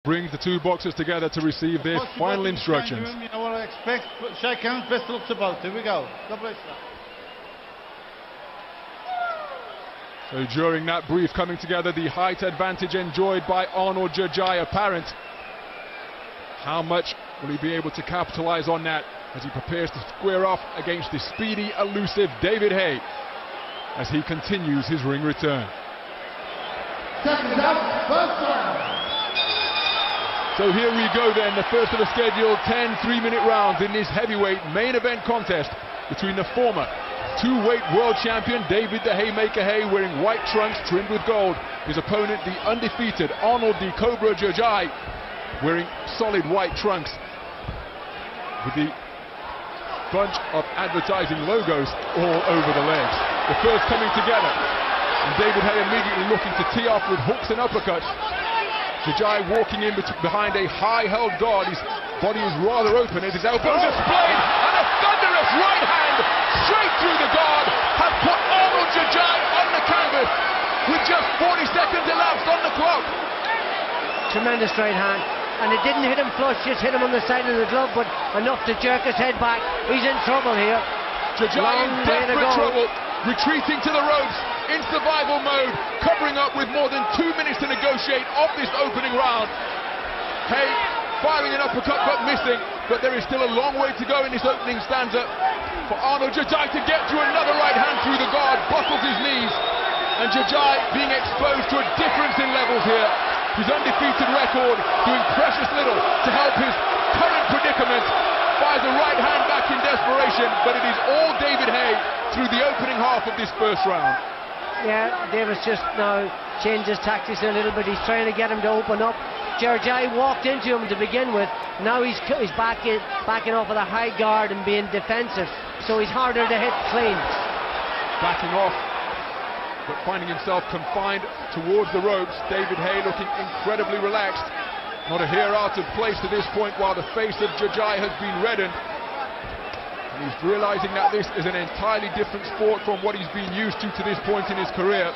Brings the two boxers together to receive their final instructions. You know what I expect. Shake hands, best looks about. Here we go. God bless you. So during that brief coming together, the height advantage enjoyed by Arnold Gjergjaj apparent. How much will he be able to capitalize on that as he prepares to square off against the speedy, elusive David Haye as he continues his ring return. Second up, first round. So here we go then, the first of the scheduled 10 3-minute rounds in this heavyweight main event contest between the former two-weight world champion David the Haymaker Haye, wearing white trunks trimmed with gold. His opponent, the undefeated Arnold the Cobra Gjergjaj, wearing solid white trunks with the bunch of advertising logos all over the legs. The first coming together, and David Haye immediately looking to tee off with hooks and uppercuts. Gjergjaj walking in behind a high-held guard. His body is rather open as his elbows are splayed, and a thunderous right hand straight through the guard has put Arnold Gjergjaj on the canvas with just 40 seconds elapsed on the clock. Tremendous right hand, and it didn't hit him flush, just hit him on the side of the glove, but enough to jerk his head back. He's in trouble here. Gjergjaj in desperate trouble, retreating to the ropes in survival mode, covering up with more than 2 minutes to negotiate of this opening round. Haye firing an uppercut but missing, but there is still a long way to go in this opening stanza for Arnold Gjergjaj to get to another right hand through the guard, buckles his knees, and Gjergjaj being exposed to a difference in levels here. His undefeated record doing precious little to help his current predicament. Fires a right hand back in desperation, but it is all David Haye through the opening half of this first round. Yeah, Davis just now changed his tactics a little bit. He's trying to get him to open up. Gjergjaj walked into him to begin with. Now he's backing off with a high guard and being defensive, so he's harder to hit clean. Backing off, but finding himself confined towards the ropes. David Haye looking incredibly relaxed. Not a hair out of place to this point, while the face of Gjergjaj has been reddened. And he's realizing that this is an entirely different sport from what he's been used to this point in his career.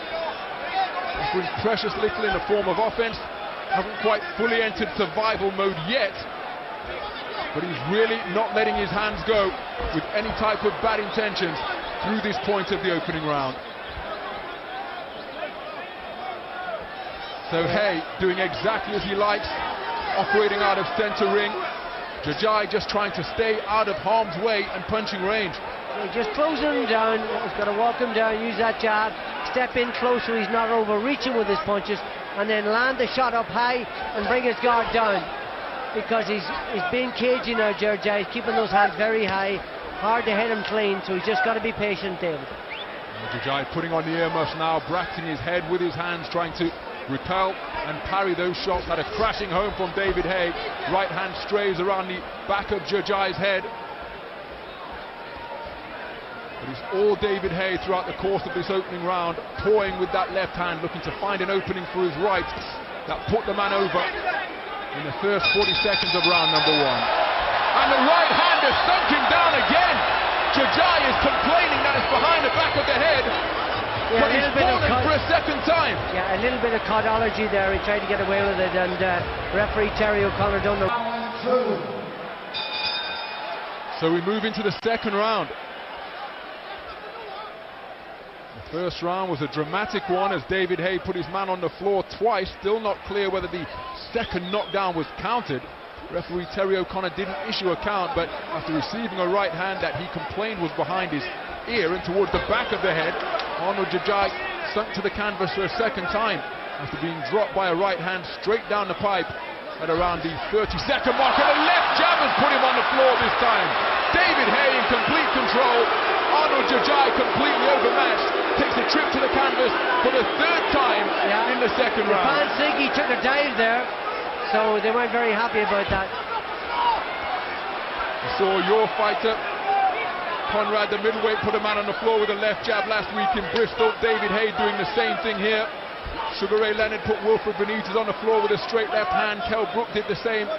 Offering precious little in the form of offense. Hasn't quite fully entered survival mode yet. But he's really not letting his hands go with any type of bad intentions through this point of the opening round. So Haye doing exactly as he likes, operating out of center ring. Gjergjaj just trying to stay out of harm's way and punching range. Just closing him down. He's got to walk him down, use that jab, step in close so he's not overreaching with his punches, and then land the shot up high and bring his guard down. Because he's being cagey now, Gjergjaj. He's keeping those hands very high, hard to hit him clean, so he's just got to be patient, David. Gjergjaj putting on the earmuffs now, bracketing his head with his hands, trying to repel and parry those shots that are crashing home from David Haye. Right hand strays around the back of Gjergjaj's head. But it's all David Haye throughout the course of this opening round, toying with that left hand, looking to find an opening for his right that put the man over in the first 40 seconds of round number one. And the right hand has sunk him down again. Gjergjaj is complaining that it's behind the back of the head. Yeah, but he's fallen for a second time. Yeah, a little bit of codology there. He tried to get away with it, and referee Terry O'Connor done the... So we move into the second round. The first round was a dramatic one as David Haye put his man on the floor twice. Still not clear whether the second knockdown was counted. Referee Terry O'Connor didn't issue a count, but after receiving a right hand that he complained was behind his ear and towards the back of the head, Arnold Gjergjaj sunk to the canvas for a second time after being dropped by a right hand straight down the pipe at around the 30-second mark, and a left jab has put him on the floor this time. David Haye in complete control. Arnold Gjergjaj completely overmatched, takes a trip to the canvas for the third time in the second round. The fans think he took a dive there, so they weren't very happy about that. You saw your fighter Conrad, the middleweight, put a man on the floor with a left jab last week in Bristol. David Haye doing the same thing here. Sugar Ray Leonard put Wilfred Benitez on the floor with a straight left hand. Kell Brook did the same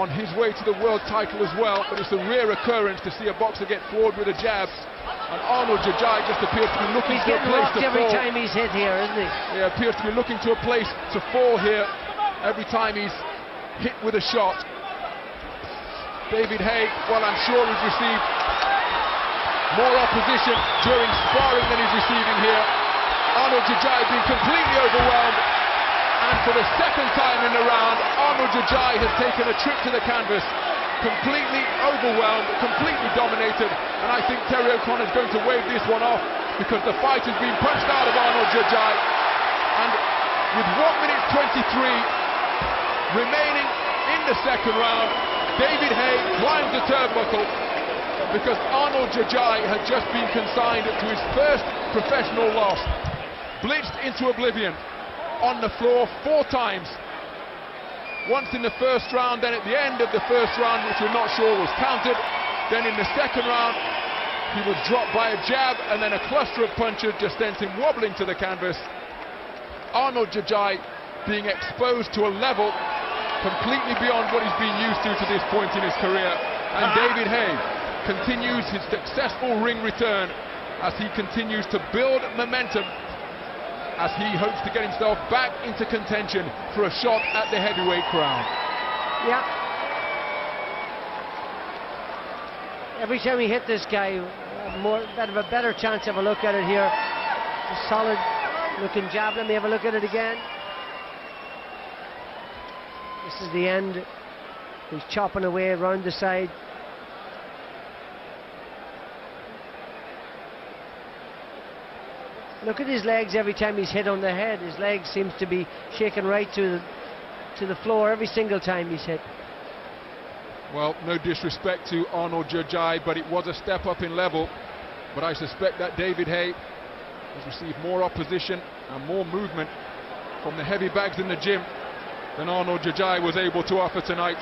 on his way to the world title as well, but it's a rare occurrence to see a boxer get floored with a jab. And Arnold Gjergjaj just appears to be looking to a place to fall. He's getting rocked every time he's hit here, isn't he? Yeah, appears to be looking to a place to fall here. every time he's hit with a shot. David Haye, well, I'm sure he's received more opposition during sparring than he's receiving here. Arnold Gjergjaj being completely overwhelmed, and for the second time in the round, Arnold Gjergjaj has taken a trip to the canvas, completely overwhelmed, completely dominated, and I think Terry O'Connor's going to wave this one off, because the fight has been punched out of Arnold Gjergjaj, and with 1 minute 23 remaining in the second round, David Haye climbs the turnbuckle, because Arnold Gjergjaj had just been consigned to his first professional loss, blitzed into oblivion on the floor 4 times. Once in the first round, then at the end of the first round, which we're not sure was counted. Then in the second round, he was dropped by a jab, and then a cluster of punches just sent him wobbling to the canvas. Arnold Gjergjaj being exposed to a level completely beyond what he's been used to this point in his career. And David Haye continues his successful ring return as he continues to build momentum, as he hopes to get himself back into contention for a shot at the heavyweight crown. Yeah. Every time we hit this guy, have a better chance of a look at it here. A solid looking jab. Let me have a look at it again. This is the end. He's chopping away around the side. Look at his legs every time he's hit on the head. His legs seems to be shaken right to the floor every single time he's hit. Well, no disrespect to Arnold Gjergjaj, but it was a step up in level. But I suspect that David Haye has received more opposition and more movement from the heavy bags in the gym than Arnold Gjergjaj was able to offer tonight.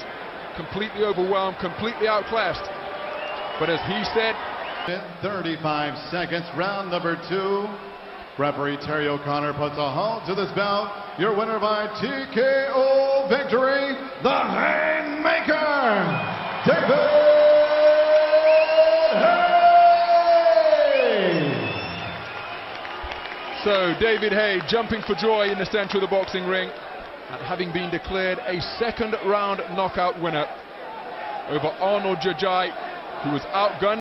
Completely overwhelmed, completely outclassed. But as he said, in 35 seconds, round number 2. Referee Terry O'Connor puts a halt to this bout. Your winner by TKO victory, the Haymaker, David Haye. So David Haye jumping for joy in the centre of the boxing ring at having been declared a second round knockout winner over Arnold Gjergjaj, who was outgunned.